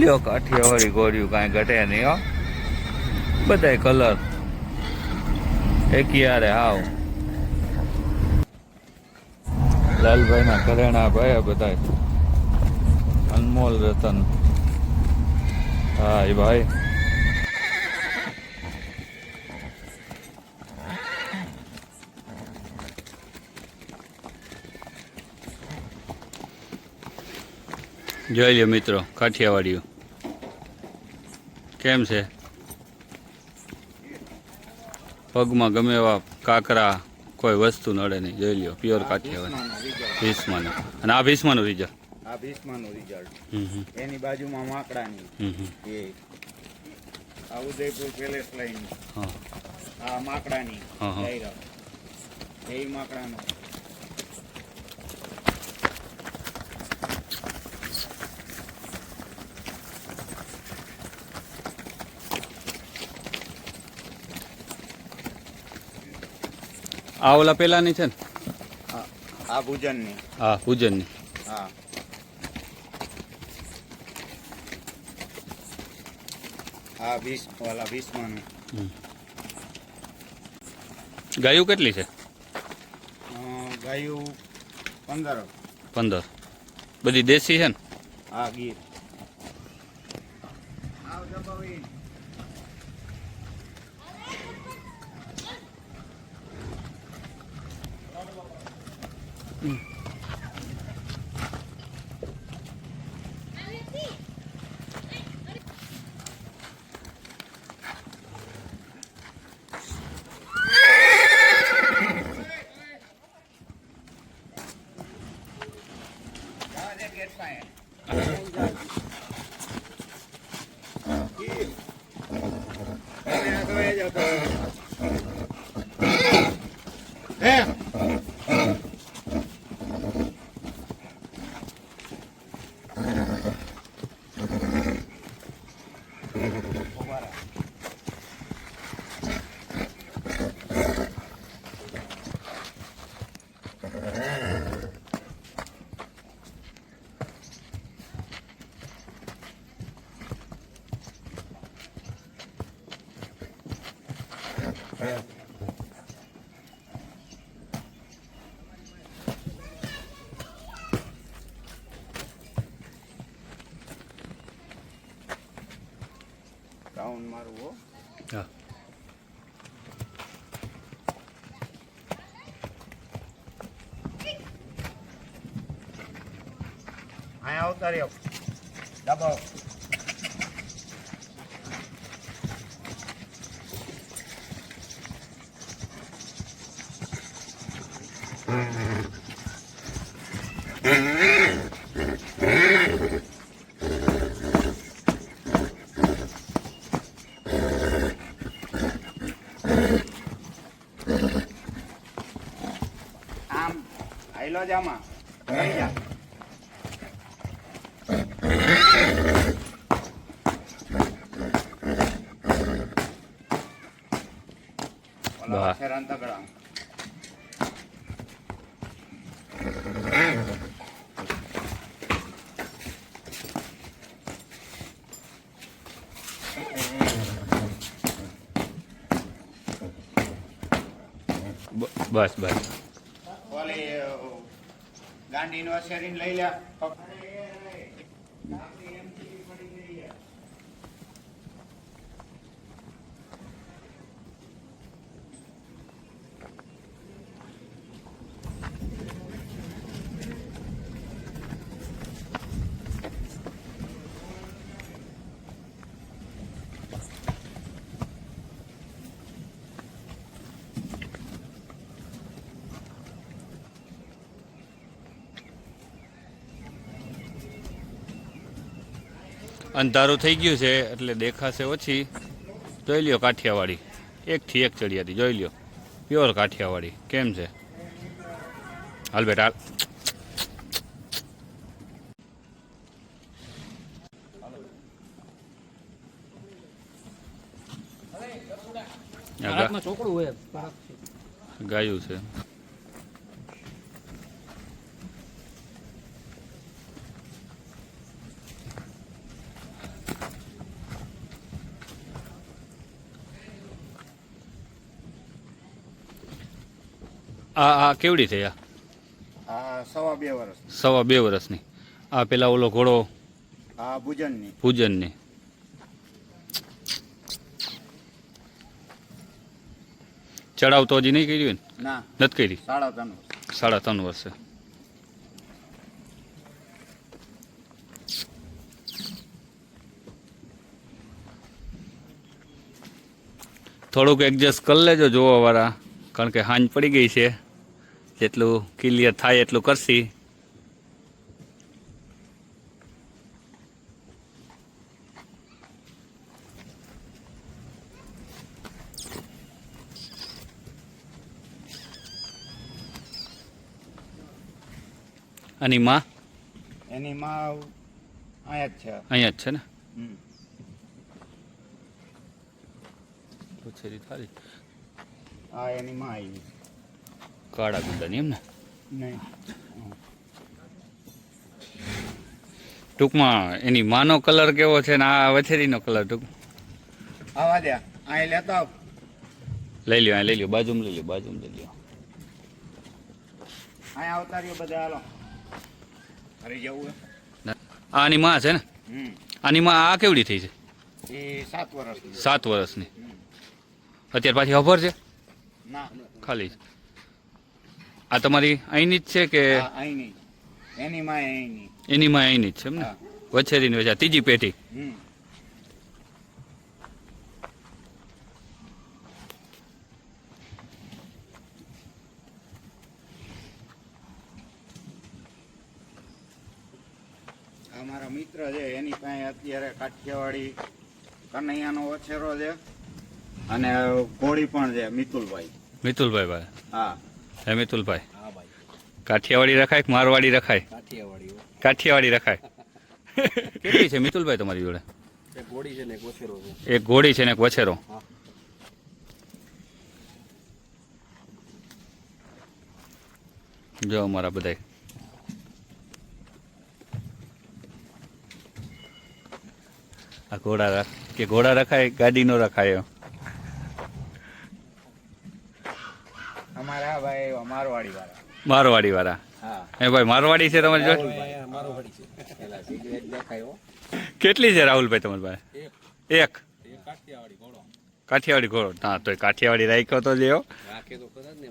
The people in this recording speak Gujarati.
લ્યો કાઠિયાવાડી ગોળ્યું કાંઈ ઘટે નહીં હો, બધાય કલર એકિયારે હાવ. લાલભાઈના ઘરેણા ભાઈ બધાય અનમોલ રતન. હા એ ભાઈ જોઈ લ્યો મિત્રો, કાઠિયાવાડીઓ કેમ છે. પગમાં ગમે એવા કાકરા કોઈ વસ્તુ નડે નહીં. જોઈ લ્યો પ્યોર કાઠિયાવાડી ભીષ્માનું. અને આ ભીષ્માનું રિઝલ્ટ, આ ભીષ્માનું રિઝલ્ટ. એની બાજુમાં માકડાની એ આ ઉદયપુર પેલેસ લાઈન. આ માકડાની એ માકડાનો. આ ઓલા પેલાની છે ને, આ ભુજનની. હા ભુજનની. હા આ ભીષ્માનું. ગાયું કેટલી છે? ગાયું 15. 15. બધી દેશી છે ને? હા ગીર. રાઉન્ડ મારું હો. હા અહીંયા આવતા રહ્યો દબાવ. આમ આઈલો જ આમાં રહી જા. ઓલા ફેરાન તગડા. બસ બસ. ઓલી ગાંડી નો શેરીને લઈ લે. અંધારું થઈ ગયું છે એટલે દેખાશે ઓછી. જોઈ લ્યો કાઠિયાવાડી, એકથી એક ચડિયાતી. જોઈ લ્યો પ્યોર કાઠિયાવાડી કેમ છે. હાલ બેટા ગાયું છે. આ કેવડી થઈ આ? આ 2.5 વર્ષ. 2.5 વર્ષની. આ પેલા ઓલો ઘોડો આ ભુજનની. પૂજનની. ચડાવ તો હજી નહીં કર્યું ને? ના, નથી કરી. 3.5 વર્ષ. 3.5 વર્ષે. થોડુંક એડજસ્ટ કરી લેજો જોવાવાળા, કારણ કે હાંજ પડી ગઈ છે. જેટલું ક્લિયર થાય એટલું કરશી. અને માં એની માં અહીંયા જ છે. અહીંયા જ છે ને? હમ. પૂછેરી થારી આ એની માં આવી. કાળા ગુંદાની એમ ને? નહીં. ટૂંકમાં એની માનો કલર કેવો છે ને આ વછેરીનો કલર ટૂંક આવા દે, અહીં લેતા આવ. લઈ લ્યો, અહીં લઈ લ્યો, બાજુમાં લઈ લ્યો, બાજુમાં લઈ લ્યો. અહીં આવતા રહ્યો બધા, હાલો. ઘરે જવું હે? આની માં છે ને? હમ. આની માં આ કેવડી થઈ છે? એ 7 વર્ષની. 7 વર્ષની. અત્યારે પાછી ખબર છે ના, ખાલી? આ તમારી અહીંની જ છે કે અહીં નહીં. એની માં અહીંની. એની માં અહીંની જ છે એમ ને? હા. વછેરીની વચ્ચે ત્રીજી પેઢી. હમ. આ મારા મિત્ર છે, એની પાસે અત્યારે કાઠિયાવાડી કનૈયાનો ઓછેરો છે અને ઘોડી પણ છે, મિતુલભાઈ. મિતુલભાઈ ભાઈ. હા. હે મિતુલભાઈ, હા ભાઈ. કાઠિયાવાડી રખાય કે મારવાડી રખાય? કાઠિયાવાડી. કાઠિયાવાડી રખાય. કેટલી છે મિતુલભાઈ તમારી જોડે? એક ઘોડી છે ને એક ઓછેરો છે. એક ઘોડી છે ને એક વછેરો. હા. જો અમારા બધા આ ઘોડા રખાય ગાડી નો રખાય? અમારા ભાઈ મારવાડી વાળા. મારવાડી વાળા. હા. હે ભાઈ, મારવાડી છે તમારી જોડે? મારવાડી છે. પેલા સિગરેટ દેખાયો. કેટલી છે રાહુલભાઈ તમારી પાસે? એક. કાઠિયાવાડી ઘોડો. કાઠિયાવાડી ઘોડો? હા, તો કાઠિયાવાડી રાખ્યો તો લેવો. રાખે તો ખરા જ ને.